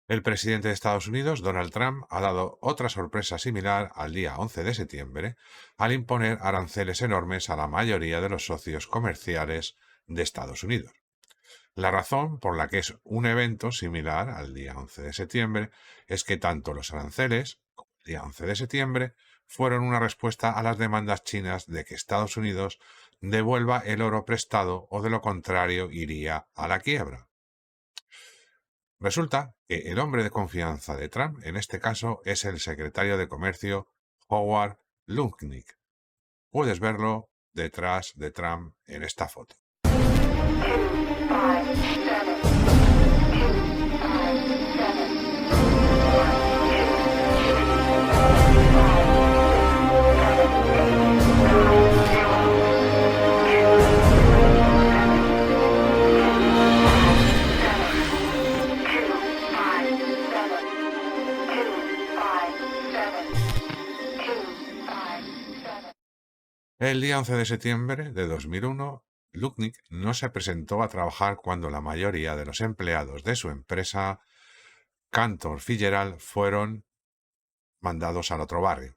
El presidente de Estados Unidos, Donald Trump, ha dado otra sorpresa similar al día 11 de septiembre al imponer aranceles enormes a la mayoría de los socios comerciales de Estados Unidos. La razón por la que es un evento similar al día 11 de septiembre es que tanto los aranceles como el día 11 de septiembre fueron una respuesta a las demandas chinas de que Estados Unidos devuelva el oro prestado o de lo contrario iría a la quiebra. Resulta que el hombre de confianza de Trump en este caso es el secretario de Comercio Howard Lutnick. Puedes verlo detrás de Trump en esta foto. El día 11 de septiembre de 2001, Lutnick no se presentó a trabajar cuando la mayoría de los empleados de su empresa, Cantor Fitzgerald, fueron mandados al otro barrio.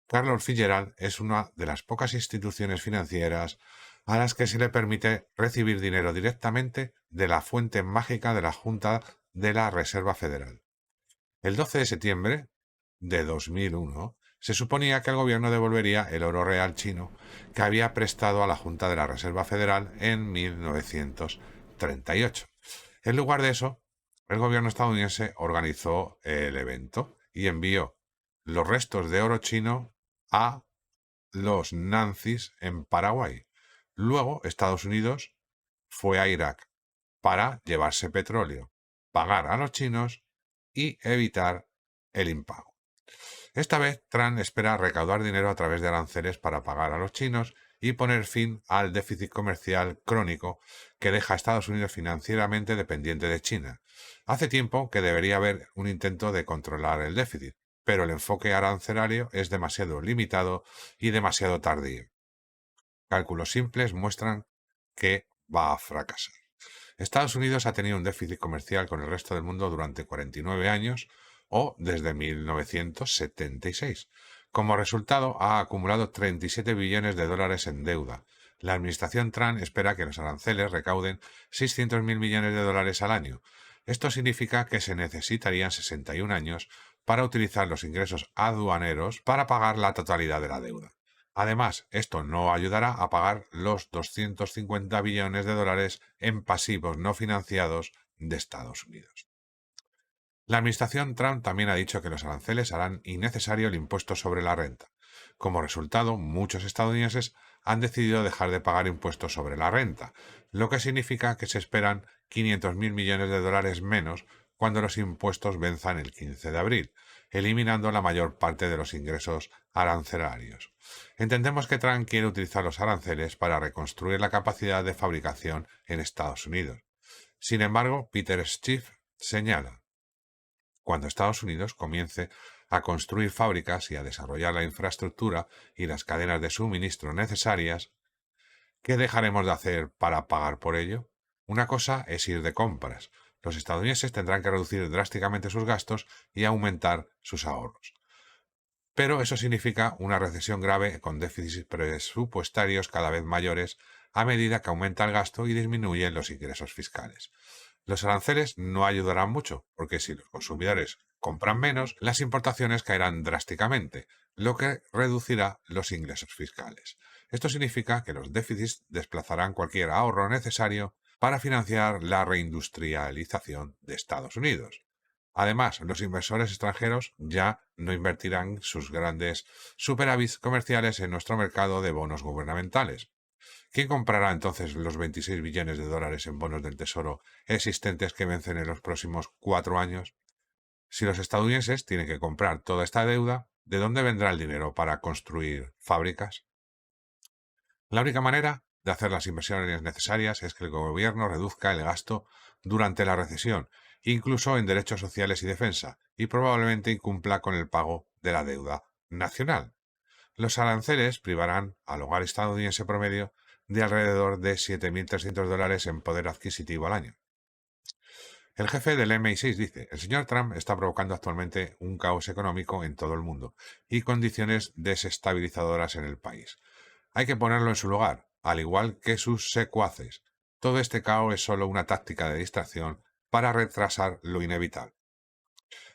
Cantor Fitzgerald es una de las pocas instituciones financieras a las que se le permite recibir dinero directamente de la fuente mágica de la Junta de la Reserva Federal. El 12 de septiembre de 2001 se suponía que el gobierno devolvería el oro real chino que había prestado a la Junta de la Reserva Federal en 1938. En lugar de eso, el gobierno estadounidense organizó el evento y envió los restos de oro chino a los nazis en Paraguay. Luego, Estados Unidos fue a Irak para llevarse petróleo, pagar a los chinos y evitar el impago. Esta vez, Trump espera recaudar dinero a través de aranceles para pagar a los chinos y poner fin al déficit comercial crónico que deja a Estados Unidos financieramente dependiente de China. Hace tiempo que debería haber un intento de controlar el déficit, pero el enfoque arancelario es demasiado limitado y demasiado tardío. Cálculos simples muestran que va a fracasar. Estados Unidos ha tenido un déficit comercial con el resto del mundo durante 49 años o desde 1976. Como resultado, ha acumulado 37 billones de dólares en deuda. La administración Trump espera que los aranceles recauden 600.000 millones de dólares al año. Esto significa que se necesitarían 61 años para utilizar los ingresos aduaneros para pagar la totalidad de la deuda. Además, esto no ayudará a pagar los 250 billones de dólares en pasivos no financiados de Estados Unidos. La administración Trump también ha dicho que los aranceles harán innecesario el impuesto sobre la renta. Como resultado, muchos estadounidenses han decidido dejar de pagar impuestos sobre la renta, lo que significa que se esperan 500.000 millones de dólares menos cuando los impuestos venzan el 15 de abril, eliminando la mayor parte de los ingresos arancelarios. Entendemos que Trump quiere utilizar los aranceles para reconstruir la capacidad de fabricación en Estados Unidos. Sin embargo, Peter Schiff señala: cuando Estados Unidos comience a construir fábricas y a desarrollar la infraestructura y las cadenas de suministro necesarias, ¿qué dejaremos de hacer para pagar por ello? Una cosa es ir de compras. Los estadounidenses tendrán que reducir drásticamente sus gastos y aumentar sus ahorros. Pero eso significa una recesión grave con déficits presupuestarios cada vez mayores a medida que aumenta el gasto y disminuyen los ingresos fiscales. Los aranceles no ayudarán mucho, porque si los consumidores compran menos, las importaciones caerán drásticamente, lo que reducirá los ingresos fiscales. Esto significa que los déficits desplazarán cualquier ahorro necesario para financiar la reindustrialización de Estados Unidos. Además, los inversores extranjeros ya no invertirán sus grandes superávits comerciales en nuestro mercado de bonos gubernamentales. ¿Quién comprará entonces los 26 billones de dólares en bonos del Tesoro existentes que vencen en los próximos 4 años? Si los estadounidenses tienen que comprar toda esta deuda, ¿de dónde vendrá el dinero para construir fábricas? La única manera de hacer las inversiones necesarias es que el gobierno reduzca el gasto durante la recesión, incluso en derechos sociales y defensa, y probablemente incumpla con el pago de la deuda nacional. Los aranceles privarán al hogar estadounidense promedio de alrededor de 7.300 dólares en poder adquisitivo al año. El jefe del MI6 dice, el señor Trump está provocando actualmente un caos económico en todo el mundo y condiciones desestabilizadoras en el país. Hay que ponerlo en su lugar, al igual que sus secuaces. Todo este caos es solo una táctica de distracción para retrasar lo inevitable.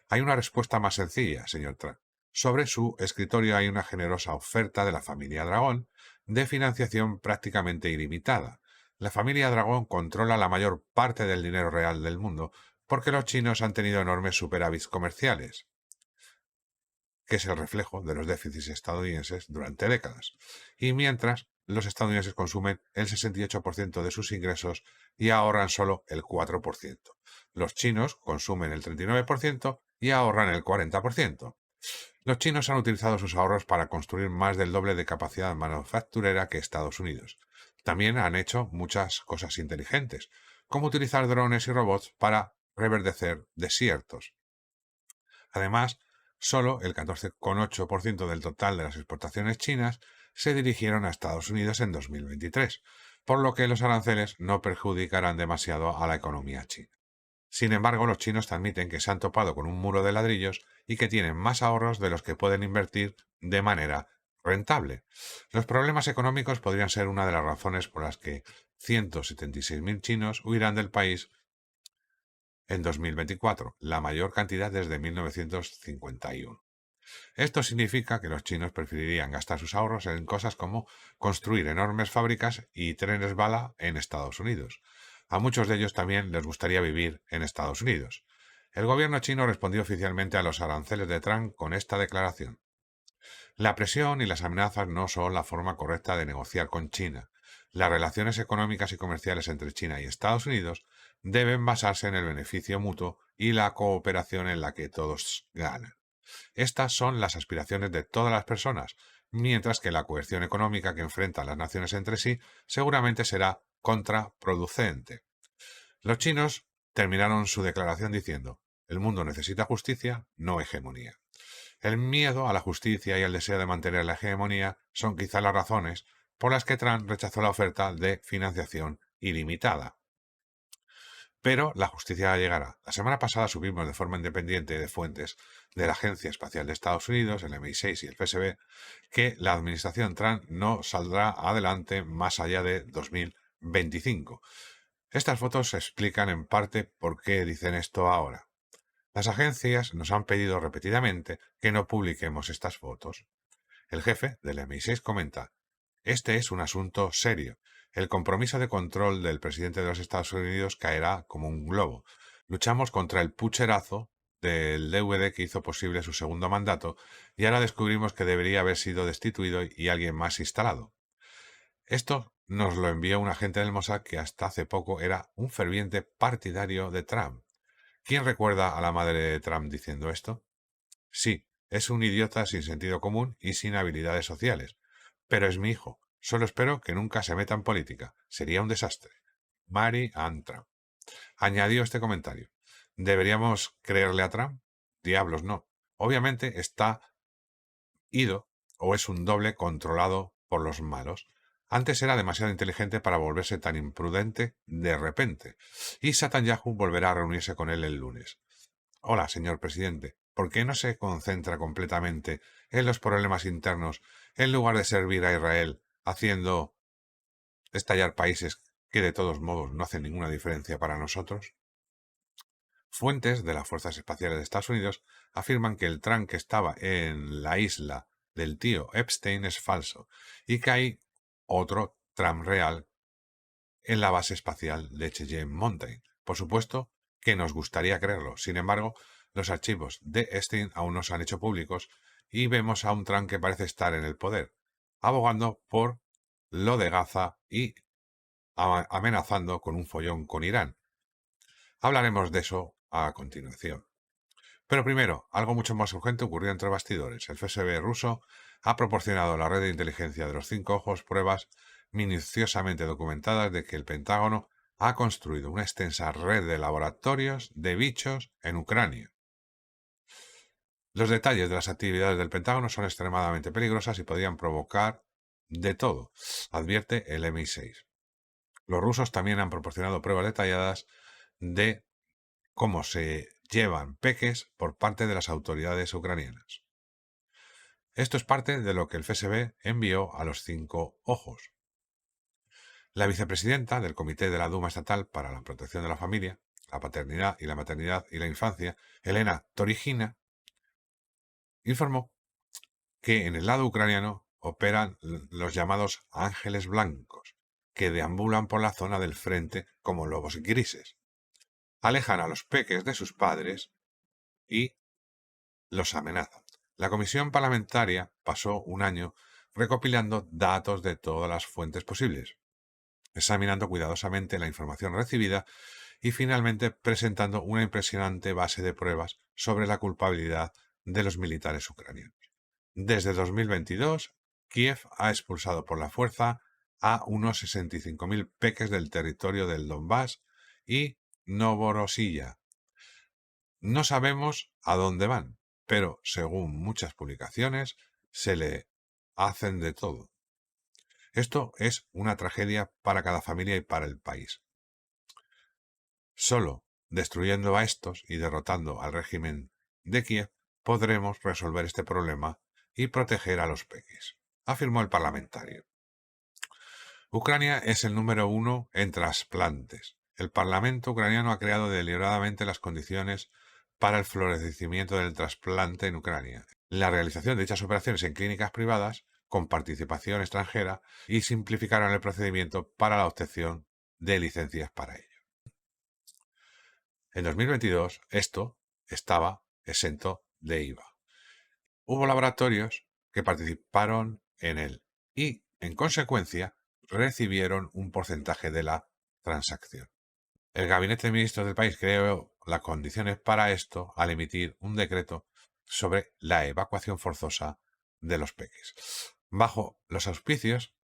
Hay una respuesta más sencilla, señor Trump. Sobre su escritorio hay una generosa oferta de la familia Dragón de financiación prácticamente ilimitada. La familia Dragón controla la mayor parte del dinero real del mundo porque los chinos han tenido enormes superávits comerciales, que es el reflejo de los déficits estadounidenses durante décadas. Y mientras los estadounidenses consumen el 68% de sus ingresos y ahorran solo el 4%. Los chinos consumen el 39% y ahorran el 40%. Los chinos han utilizado sus ahorros para construir más del doble de capacidad manufacturera que Estados Unidos. También han hecho muchas cosas inteligentes, como utilizar drones y robots para reverdecer desiertos. Además, solo el 14,8% del total de las exportaciones chinas se dirigieron a Estados Unidos en 2023, por lo que los aranceles no perjudicarán demasiado a la economía china. Sin embargo, los chinos admiten que se han topado con un muro de ladrillos y que tienen más ahorros de los que pueden invertir de manera rentable. Los problemas económicos podrían ser una de las razones por las que 176.000 chinos huirán del país en 2024, la mayor cantidad desde 1951. Esto significa que los chinos preferirían gastar sus ahorros en cosas como construir enormes fábricas y trenes bala en Estados Unidos. A muchos de ellos también les gustaría vivir en Estados Unidos. El gobierno chino respondió oficialmente a los aranceles de Trump con esta declaración. La presión y las amenazas no son la forma correcta de negociar con China. Las relaciones económicas y comerciales entre China y Estados Unidos deben basarse en el beneficio mutuo y la cooperación en la que todos ganan. Estas son las aspiraciones de todas las personas, mientras que la coerción económica que enfrentan las naciones entre sí seguramente será contraproducente. Los chinos terminaron su declaración diciendo, el mundo necesita justicia, no hegemonía. El miedo a la justicia y el deseo de mantener la hegemonía son quizá las razones por las que Trump rechazó la oferta de financiación ilimitada. Pero la justicia llegará. La semana pasada supimos de forma independiente de fuentes de la Agencia Espacial de Estados Unidos, el MI6 y el FSB, que la administración Trump no saldrá adelante más allá de 2025. Estas fotos explican en parte por qué dicen esto ahora. Las agencias nos han pedido repetidamente que no publiquemos estas fotos. El jefe del MI6 comenta, este es un asunto serio. El compromiso de control del presidente de los Estados Unidos caerá como un globo. Luchamos contra el pucherazo del DVD que hizo posible su segundo mandato y ahora descubrimos que debería haber sido destituido y alguien más instalado. Esto nos lo envió un agente del Mossad que hasta hace poco era un ferviente partidario de Trump. ¿Quién recuerda a la madre de Trump diciendo esto? Sí, es un idiota sin sentido común y sin habilidades sociales. Pero es mi hijo. Solo espero que nunca se meta en política. Sería un desastre. Mary Ann Trump. Añadió este comentario. ¿Deberíamos creerle a Trump? Diablos, no. Obviamente está ido o es un doble controlado por los malos. Antes era demasiado inteligente para volverse tan imprudente de repente. Y Netanyahu volverá a reunirse con él el lunes. Hola, señor presidente. ¿Por qué no se concentra completamente en los problemas internos en lugar de servir a Israel haciendo estallar países que de todos modos no hacen ninguna diferencia para nosotros? Fuentes de las Fuerzas Espaciales de Estados Unidos afirman que el Trump que estaba en la isla del tío Epstein es falso y que hay otro Trump real en la base espacial de Cheyenne Mountain. Por supuesto que nos gustaría creerlo. Sin embargo, los archivos de Epstein aún no se han hecho públicos y vemos a un Trump que parece estar en el poder, abogando por lo de Gaza y amenazando con un follón con Irán. Hablaremos de eso a continuación. Pero primero, algo mucho más urgente ocurrió entre bastidores. El FSB ruso ha proporcionado a la red de inteligencia de los 5 ojos pruebas minuciosamente documentadas de que el Pentágono ha construido una extensa red de laboratorios de bichos en Ucrania. Los detalles de las actividades del Pentágono son extremadamente peligrosas y podrían provocar de todo, advierte el MI6. Los rusos también han proporcionado pruebas detalladas de cómo se llevan peques por parte de las autoridades ucranianas. Esto es parte de lo que el FSB envió a los 5 ojos. La vicepresidenta del Comité de la Duma Estatal para la Protección de la Familia, la Paternidad y la Maternidad y la Infancia, Elena Torigina, informó que en el lado ucraniano operan los llamados ángeles blancos, que deambulan por la zona del frente como lobos grises. Alejan a los peques de sus padres y los amenazan. La comisión parlamentaria pasó un año recopilando datos de todas las fuentes posibles, examinando cuidadosamente la información recibida y finalmente presentando una impresionante base de pruebas sobre la culpabilidad de los militares ucranianos. Desde 2022, Kiev ha expulsado por la fuerza a unos 65.000 peques del territorio del Donbass y Novorossiya. No sabemos a dónde van, pero según muchas publicaciones, se le hacen de todo. Esto es una tragedia para cada familia y para el país. Solo destruyendo a estos y derrotando al régimen de Kiev podremos resolver este problema y proteger a los peques, afirmó el parlamentario. Ucrania es el número 1 en trasplantes. El Parlamento ucraniano ha creado deliberadamente las condiciones para el florecimiento del trasplante en Ucrania, la realización de dichas operaciones en clínicas privadas con participación extranjera y simplificaron el procedimiento para la obtención de licencias para ello. En 2022 esto estaba exento de IVA. Hubo laboratorios que participaron en él y, en consecuencia, recibieron un porcentaje de la transacción. El gabinete de ministros del país creó las condiciones para esto al emitir un decreto sobre la evacuación forzosa de los peques. Bajo los auspicios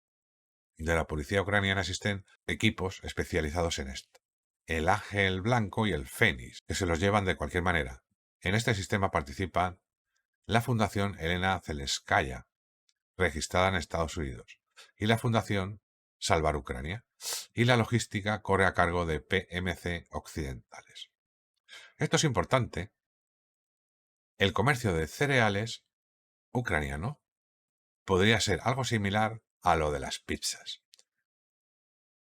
de la policía ucraniana existen equipos especializados en esto. El Ángel Blanco y el Fénix, que se los llevan de cualquier manera. En este sistema participan la Fundación Elena Zelenskaya, registrada en Estados Unidos, y la Fundación Salvar Ucrania, y la logística corre a cargo de PMC Occidentales. Esto es importante. El comercio de cereales ucraniano podría ser algo similar a lo de las pizzas.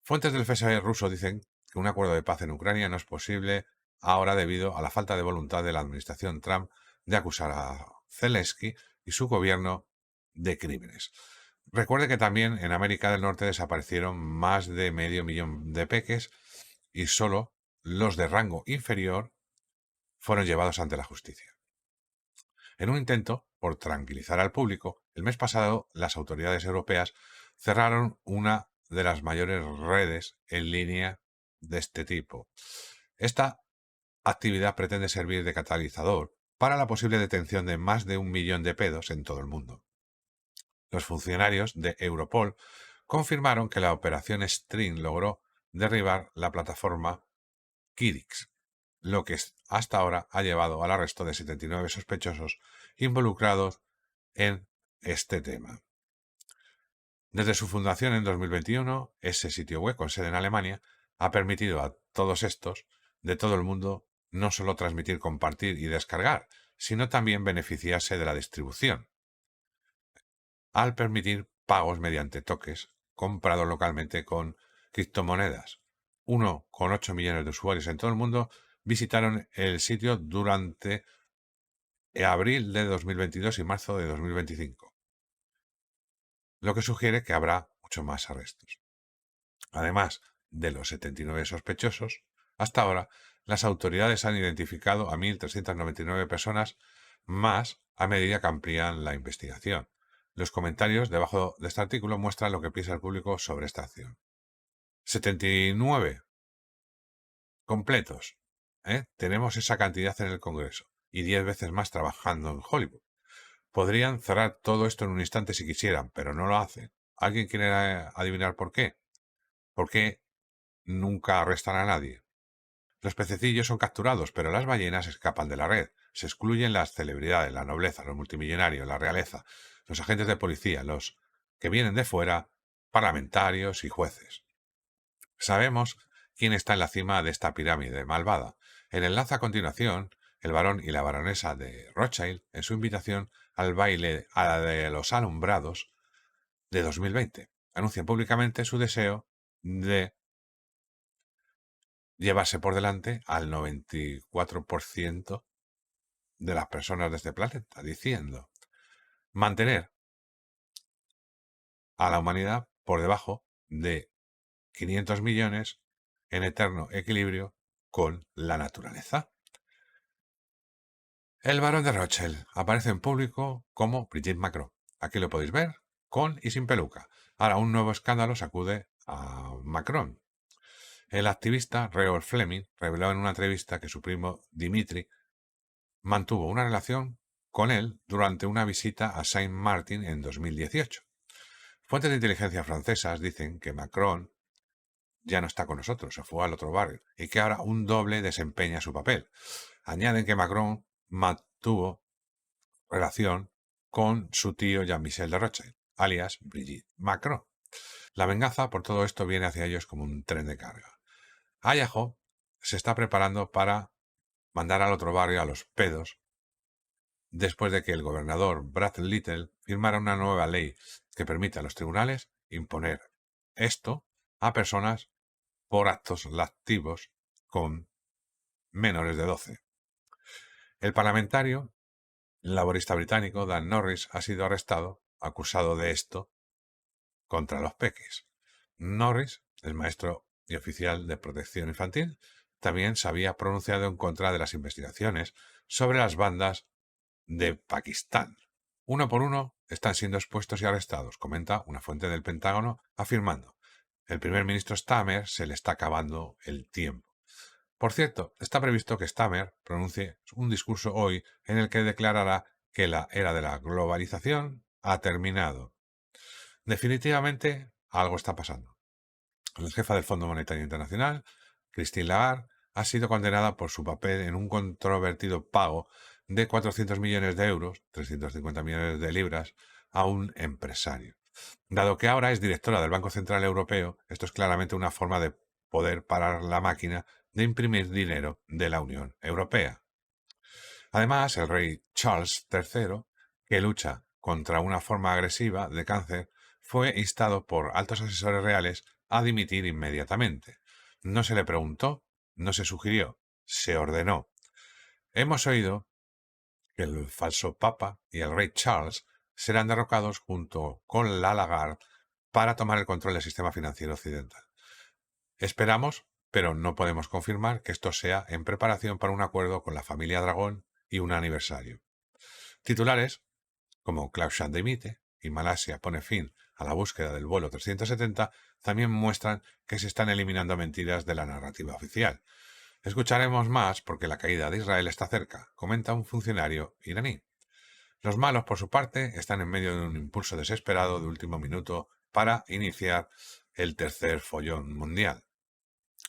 Fuentes del FSB ruso dicen que un acuerdo de paz en Ucrania no es posible ahora debido a la falta de voluntad de la administración Trump de acusar a Zelensky y su gobierno de crímenes. Recuerde que también en América del Norte desaparecieron más de 500.000 de peques y solo los de rango inferior fueron llevados ante la justicia. En un intento por tranquilizar al público, el mes pasado las autoridades europeas cerraron una de las mayores redes en línea de este tipo. Esta actividad pretende servir de catalizador para la posible detención de más de 1 millón de pedos en todo el mundo. Los funcionarios de Europol confirmaron que la operación String logró derribar la plataforma Kidix, lo que hasta ahora ha llevado al arresto de 79 sospechosos involucrados en este tema. Desde su fundación en 2021, ese sitio web con sede en Alemania ha permitido a todos estos de todo el mundo no solo transmitir, compartir y descargar, sino también beneficiarse de la distribución, al permitir pagos mediante toques comprados localmente con criptomonedas. 1,8 millones de usuarios en todo el mundo visitaron el sitio durante abril de 2022 y marzo de 2025, lo que sugiere que habrá muchos más arrestos. Además de los 79 sospechosos, hasta ahora las autoridades han identificado a 1.399 personas más a medida que amplían la investigación. Los comentarios debajo de este artículo muestran lo que piensa el público sobre esta acción. 79 completos. Tenemos esa cantidad en el Congreso y 10 veces más trabajando en Hollywood. Podrían cerrar todo esto en un instante si quisieran, pero no lo hacen. ¿Alguien quiere adivinar por qué? ¿Por qué nunca arrestan a nadie? Los pececillos son capturados, pero las ballenas escapan de la red. Se excluyen las celebridades, la nobleza, los multimillonarios, la realeza, los agentes de policía, los que vienen de fuera, parlamentarios y jueces. Sabemos quién está en la cima de esta pirámide malvada. El enlace a continuación, el barón y la baronesa de Rothschild en su invitación al baile de los alumbrados de 2020. Anuncian públicamente su deseo de llevarse por delante al 94% de las personas de este planeta, diciendo mantener a la humanidad por debajo de 500 millones en eterno equilibrio con la naturaleza. El barón de Rothschild aparece en público como Brigitte Macron. Aquí lo podéis ver, con y sin peluca. Ahora un nuevo escándalo sacude a Macron. El activista Reol Fleming reveló en una entrevista que su primo Dimitri mantuvo una relación con él durante una visita a Saint Martin en 2018. Fuentes de inteligencia francesas dicen que Macron ya no está con nosotros, se fue al otro barrio, y que ahora un doble desempeña su papel. Añaden que Macron mantuvo relación con su tío Jean-Michel de Rothschild, alias Brigitte Macron. La venganza por todo esto viene hacia ellos como un tren de carga. Ayaho se está preparando para mandar al otro barrio a los pedos después de que el gobernador Brad Little firmara una nueva ley que permite a los tribunales imponer esto a personas por actos lascivos con menores de 12. El parlamentario laborista británico Dan Norris ha sido arrestado, acusado de esto contra los peques. Norris, el maestro y oficial de protección infantil, también se había pronunciado en contra de las investigaciones sobre las bandas de Pakistán. Uno por uno están siendo expuestos y arrestados, comenta una fuente del Pentágono, afirmando: el primer ministro Starmer se le está acabando el tiempo. Por cierto, está previsto que Starmer pronuncie un discurso hoy en el que declarará que la era de la globalización ha terminado. Definitivamente algo está pasando. La jefa del Fondo Monetario Internacional, Christine Lagarde, ha sido condenada por su papel en un controvertido pago de 400 millones de euros, 350 millones de libras, a un empresario. Dado que ahora es directora del Banco Central Europeo, esto es claramente una forma de poder parar la máquina de imprimir dinero de la Unión Europea. Además, el rey Charles III, que lucha contra una forma agresiva de cáncer, fue instado por altos asesores reales a dimitir inmediatamente. No se le preguntó, no se sugirió, se ordenó. Hemos oído que el falso Papa y el rey Charles serán derrocados junto con la Lagarde para tomar el control del sistema financiero occidental. Esperamos, pero no podemos confirmar que esto sea en preparación para un acuerdo con la familia Dragón y un aniversario. Titulares como Klaus-Chan dimite y Malasia pone fin a la búsqueda del vuelo 370 también muestran que se están eliminando mentiras de la narrativa oficial. Escucharemos más porque la caída de Israel está cerca, comenta un funcionario iraní. Los malos, por su parte, están en medio de un impulso desesperado de último minuto para iniciar el tercer follón mundial.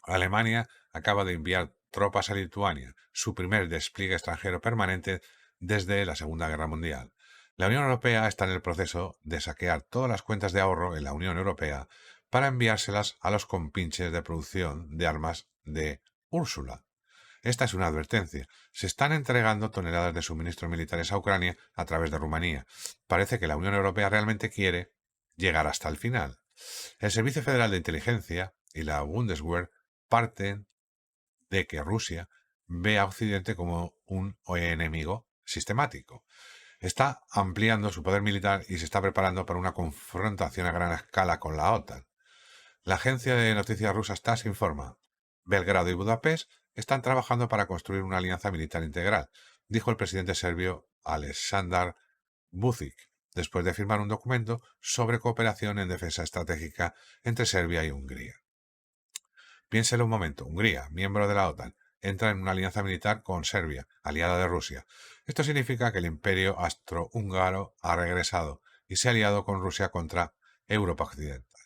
Alemania acaba de enviar tropas a Lituania, su primer despliegue extranjero permanente desde la Segunda Guerra Mundial. La Unión Europea está en el proceso de saquear todas las cuentas de ahorro en la Unión Europea para enviárselas a los compinches de producción de armas de Úrsula. Esta es una advertencia. Se están entregando toneladas de suministros militares a Ucrania a través de Rumanía. Parece que la Unión Europea realmente quiere llegar hasta el final. El Servicio Federal de Inteligencia y la Bundeswehr parten de que Rusia ve a Occidente como un enemigo sistemático. Está ampliando su poder militar y se está preparando para una confrontación a gran escala con la OTAN. La agencia de noticias rusa TASS informa: Belgrado y Budapest están trabajando para construir una alianza militar integral, dijo el presidente serbio Aleksandar Vučić, después de firmar un documento sobre cooperación en defensa estratégica entre Serbia y Hungría. Piénselo un momento, Hungría, miembro de la OTAN, entra en una alianza militar con Serbia, aliada de Rusia. Esto significa que el imperio austrohúngaro ha regresado y se ha aliado con Rusia contra Europa Occidental.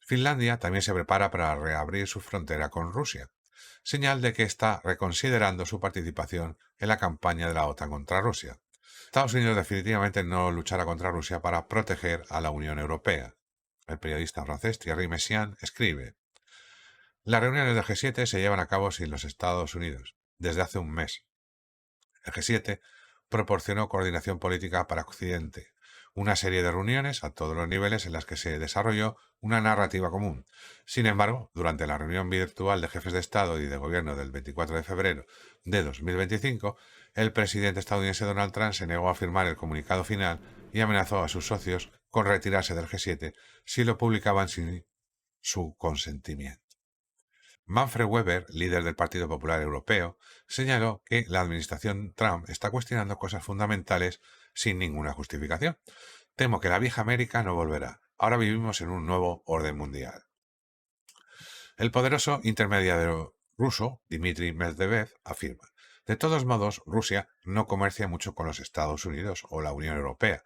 Finlandia también se prepara para reabrir su frontera con Rusia, señal de que está reconsiderando su participación en la campaña de la OTAN contra Rusia. Estados Unidos definitivamente no luchará contra Rusia para proteger a la Unión Europea. El periodista francés Thierry Messiaen escribe: las reuniones del G7 se llevan a cabo sin los Estados Unidos. desde hace un mes. El G7 proporcionó coordinación política para Occidente, una serie de reuniones a todos los niveles en las que se desarrolló una narrativa común. Sin embargo, durante la reunión virtual de jefes de Estado y de Gobierno del 24 de febrero de 2025, el presidente estadounidense Donald Trump se negó a firmar el comunicado final y amenazó a sus socios con retirarse del G7 si lo publicaban sin su consentimiento. Manfred Weber, líder del Partido Popular Europeo, señaló que la administración Trump está cuestionando cosas fundamentales sin ninguna justificación. Temo que la vieja América no volverá. Ahora vivimos en un nuevo orden mundial. El poderoso intermediario ruso, Dmitry Medvedev, afirma: de todos modos, Rusia no comercia mucho con los Estados Unidos o la Unión Europea,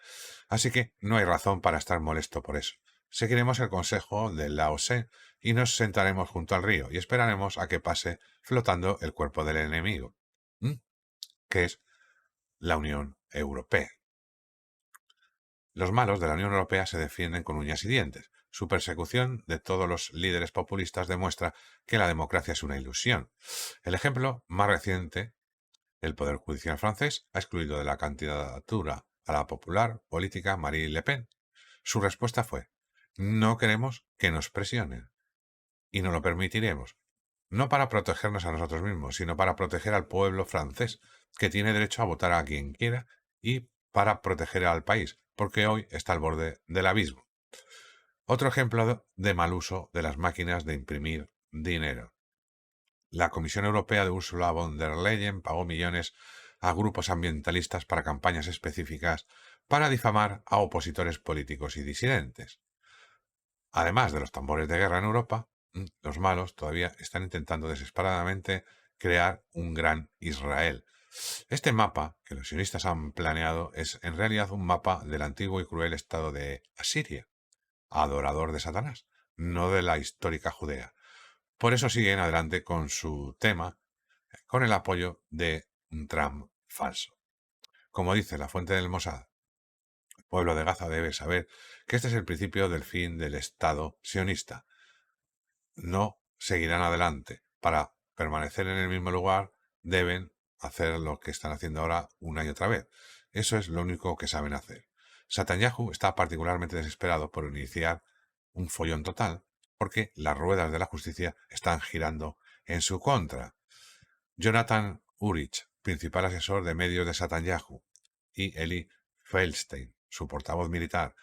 así que no hay razón para estar molesto por eso. Seguiremos el consejo de Lao Tse y nos sentaremos junto al río y esperaremos a que pase flotando el cuerpo del enemigo, que es la Unión Europea. Los malos de la Unión Europea se defienden con uñas y dientes. Su persecución de todos los líderes populistas demuestra que la democracia es una ilusión. El ejemplo más reciente: el Poder Judicial francés ha excluido de la candidatura a la popular política Marine Le Pen. Su respuesta fue: no queremos que nos presionen y no lo permitiremos. No para protegernos a nosotros mismos, sino para proteger al pueblo francés, que tiene derecho a votar a quien quiera, y para proteger al país, porque hoy está al borde del abismo. Otro ejemplo de mal uso de las máquinas de imprimir dinero. La Comisión Europea de Ursula von der Leyen pagó millones a grupos ambientalistas para campañas específicas para difamar a opositores políticos y disidentes. Además de los tambores de guerra en Europa, los malos todavía están intentando desesperadamente crear un gran Israel. Este mapa que los sionistas han planeado es en realidad un mapa del antiguo y cruel estado de Asiria, adorador de Satanás, no de la histórica Judea. Por eso siguen adelante con su tema, con el apoyo de un Trump falso. Como dice la fuente del Mossad, el pueblo de Gaza debe saber que este es el principio del fin del Estado sionista. No seguirán adelante. Para permanecer en el mismo lugar deben hacer lo que están haciendo ahora una y otra vez. Eso es lo único que saben hacer. Netanyahu está particularmente desesperado por iniciar un follón total porque las ruedas de la justicia están girando en su contra. Jonathan Urich, principal asesor de medios de Netanyahu, y Eli Feldstein, su portavoz militar,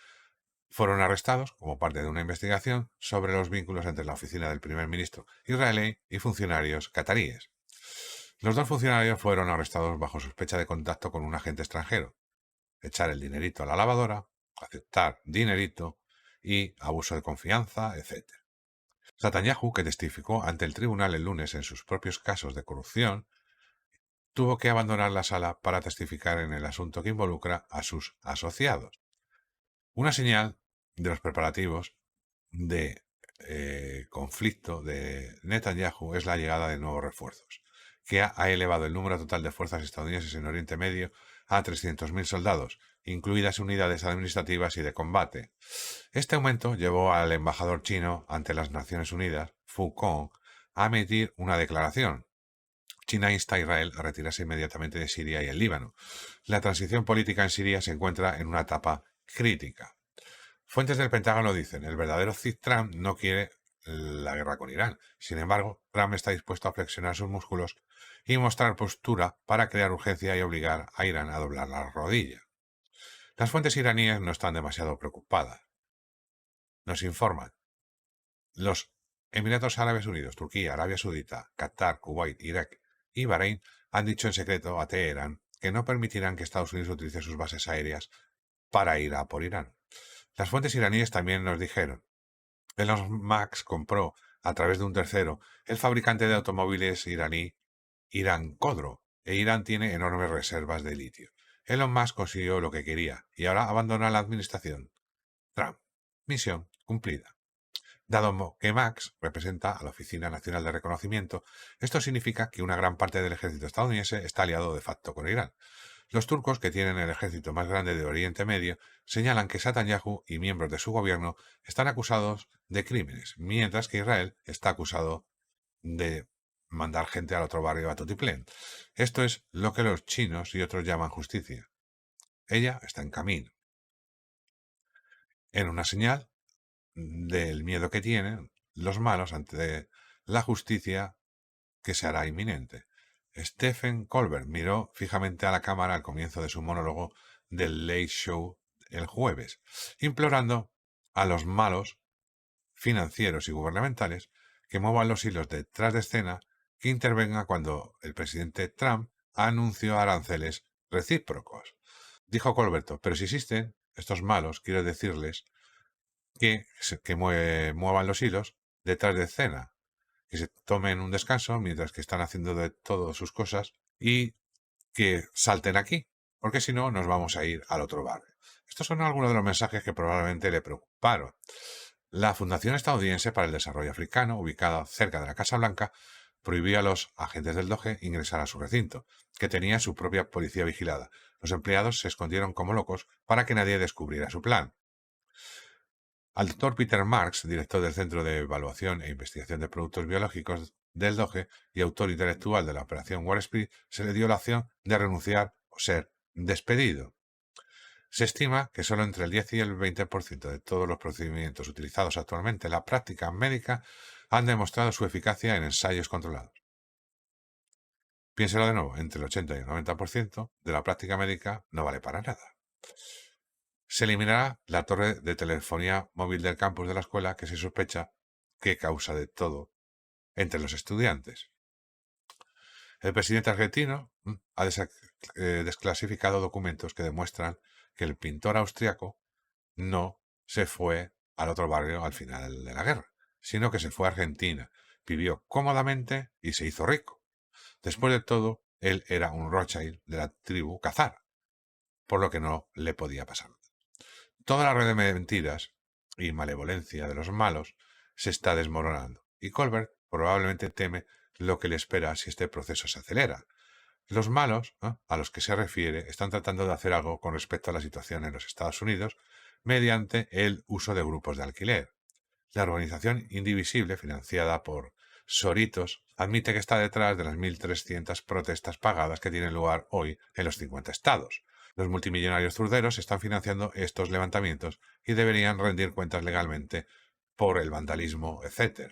fueron arrestados como parte de una investigación sobre los vínculos entre la oficina del primer ministro israelí y funcionarios cataríes. Los dos funcionarios fueron arrestados bajo sospecha de contacto con un agente extranjero, echar el dinerito a la lavadora, aceptar dinerito y abuso de confianza, etc. Netanyahu, que testificó ante el tribunal el lunes en sus propios casos de corrupción, tuvo que abandonar la sala para testificar en el asunto que involucra a sus asociados. Una señal de los preparativos de conflicto de Netanyahu es la llegada de nuevos refuerzos, que ha elevado el número total de fuerzas estadounidenses en Oriente Medio a 300.000 soldados, incluidas unidades administrativas y de combate. Este aumento llevó al embajador chino ante las Naciones Unidas, Fu Kong, a emitir una declaración. China insta a Israel a retirarse inmediatamente de Siria y el Líbano. La transición política en Siria se encuentra en una etapa crítica. Fuentes del Pentágono dicen: el verdadero Cid Trump no quiere la guerra con Irán. Sin embargo, Trump está dispuesto a flexionar sus músculos y mostrar postura para crear urgencia y obligar a Irán a doblar la rodilla. Las fuentes iraníes no están demasiado preocupadas. Nos informan: los Emiratos Árabes Unidos, Turquía, Arabia Saudita, Qatar, Kuwait, Irak y Bahrein han dicho en secreto a Teherán que no permitirán que Estados Unidos utilice sus bases aéreas para ir a por Irán. Las fuentes iraníes también nos dijeron: Elon Musk compró, a través de un tercero, el fabricante de automóviles iraní Irán Khodro, e Irán tiene enormes reservas de litio. Elon Musk consiguió lo que quería y ahora abandona la administración Trump. Misión cumplida. Dado que Max representa a la Oficina Nacional de Reconocimiento, esto significa que una gran parte del ejército estadounidense está aliado de facto con Irán. Los turcos, que tienen el ejército más grande de Oriente Medio, señalan que Netanyahu y miembros de su gobierno están acusados de crímenes, mientras que Israel está acusado de mandar gente al otro barrio a tutiplén. Esto es lo que los chinos y otros llaman justicia. Ella está en camino. En una señal del miedo que tienen los malos ante la justicia que se hará inminente. Stephen Colbert miró fijamente a la cámara al comienzo de su monólogo del Late Show el jueves, implorando a los malos financieros y gubernamentales que muevan los hilos detrás de escena, que intervenga cuando el presidente Trump anunció aranceles recíprocos. Dijo Colberto, pero si existen estos malos, quiero decirles que muevan los hilos detrás de escena, que se tomen un descanso mientras que están haciendo de todas sus cosas y que salten aquí, porque si no nos vamos a ir al otro barrio. Estos son algunos de los mensajes que probablemente le preocuparon. La Fundación Estadounidense para el Desarrollo Africano, ubicada cerca de la Casa Blanca, prohibió a los agentes del Doge ingresar a su recinto, que tenía su propia policía vigilada. Los empleados se escondieron como locos para que nadie descubriera su plan. Al doctor Peter Marks, director del Centro de Evaluación e Investigación de Productos Biológicos del Doge y autor intelectual de la Operación Wall Street, se le dio la opción de renunciar o ser despedido. Se estima que solo entre el 10 y el 20% de todos los procedimientos utilizados actualmente en la práctica médica han demostrado su eficacia en ensayos controlados. Piénselo de nuevo, entre el 80 y el 90% de la práctica médica no vale para nada. Se eliminará la torre de telefonía móvil del campus de la escuela que se sospecha que causa de todo entre los estudiantes. El presidente argentino ha desclasificado documentos que demuestran que el pintor austriaco no se fue al otro barrio al final de la guerra, sino que se fue a Argentina, vivió cómodamente y se hizo rico. Después de todo, él era un Rothschild de la tribu Khazar, por lo que no le podía pasar. Toda la red de mentiras y malevolencia de los malos se está desmoronando, y Colbert probablemente teme lo que le espera si este proceso se acelera. Los malos, a los que se refiere, están tratando de hacer algo con respecto a la situación en los Estados Unidos mediante el uso de grupos de alquiler. La organización Indivisible, financiada por Soritos, admite que está detrás de las 1.300 protestas pagadas que tienen lugar hoy en los 50 estados. Los multimillonarios zurderos están financiando estos levantamientos y deberían rendir cuentas legalmente por el vandalismo, etc.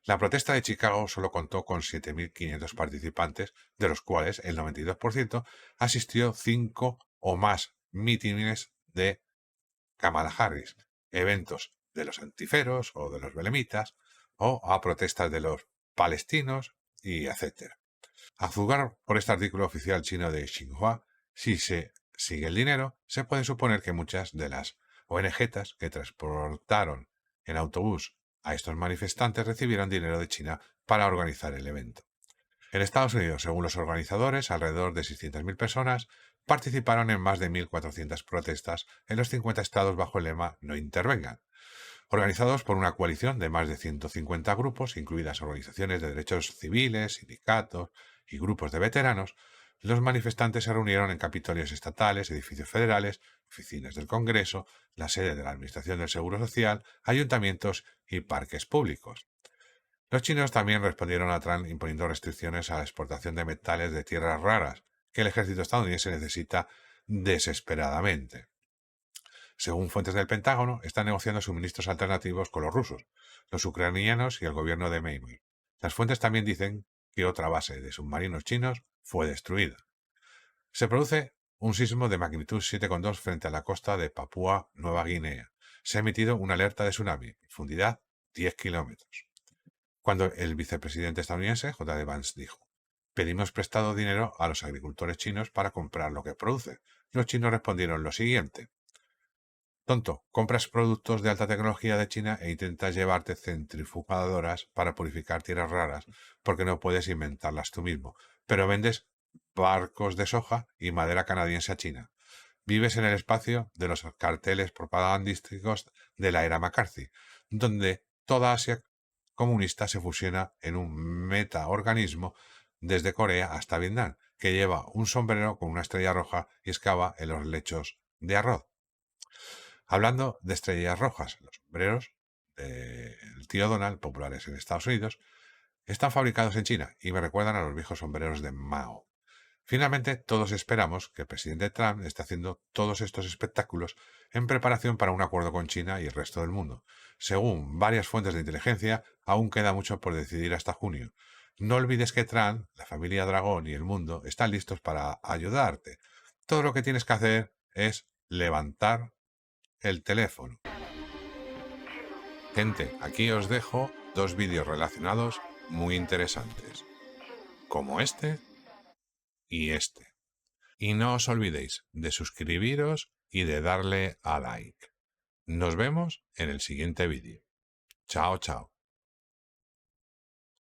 La protesta de Chicago solo contó con 7.500 participantes, de los cuales el 92% asistió 5 o más mítines de Kamala Harris, eventos de los antiferos o de los belemitas, o a protestas de los palestinos, y etc. A juzgar por este artículo oficial chino de Xinhua, si se sigue el dinero, se puede suponer que muchas de las ONGs que transportaron en autobús a estos manifestantes recibieron dinero de China para organizar el evento. En Estados Unidos, según los organizadores, alrededor de 600.000 personas participaron en más de 1.400 protestas en los 50 estados bajo el lema No intervengan, organizados por una coalición de más de 150 grupos, incluidas organizaciones de derechos civiles, sindicatos y grupos de veteranos. Los manifestantes se reunieron en capitolios estatales, edificios federales, oficinas del Congreso, la sede de la Administración del Seguro Social, ayuntamientos y parques públicos. Los chinos también respondieron a Trump imponiendo restricciones a la exportación de metales de tierras raras, que el ejército estadounidense necesita desesperadamente. Según fuentes del Pentágono, están negociando suministros alternativos con los rusos, los ucranianos y el gobierno de Myanmar. Las fuentes también dicen que otra base de submarinos chinos fue destruida. Se produce un sismo de magnitud 7,2 frente a la costa de Papúa Nueva Guinea. Se ha emitido una alerta de tsunami, profundidad 10 kilómetros. Cuando el vicepresidente estadounidense, J.D. Vance, dijo: pedimos prestado dinero a los agricultores chinos para comprar lo que producen. Los chinos respondieron lo siguiente: tonto, compras productos de alta tecnología de China e intentas llevarte centrifugadoras para purificar tierras raras porque no puedes inventarlas tú mismo, pero vendes barcos de soja y madera canadiense a China. Vives en el espacio de los carteles propagandísticos de la era McCarthy, donde toda Asia comunista se fusiona en un metaorganismo desde Corea hasta Vietnam, que lleva un sombrero con una estrella roja y excava en los lechos de arroz. Hablando de estrellas rojas, los sombreros del tío Donald, populares en Estados Unidos, están fabricados en China y me recuerdan a los viejos sombreros de Mao. Finalmente, todos esperamos que el presidente Trump esté haciendo todos estos espectáculos en preparación para un acuerdo con China y el resto del mundo. Según varias fuentes de inteligencia, aún queda mucho por decidir hasta junio. No olvides que Trump, la familia Dragón y el mundo están listos para ayudarte. Todo lo que tienes que hacer es levantar el teléfono. Gente, aquí os dejo 2 vídeos relacionados muy interesantes, como este y este. Y no os olvidéis de suscribiros y de darle a like. Nos vemos en el siguiente vídeo. Chao, chao.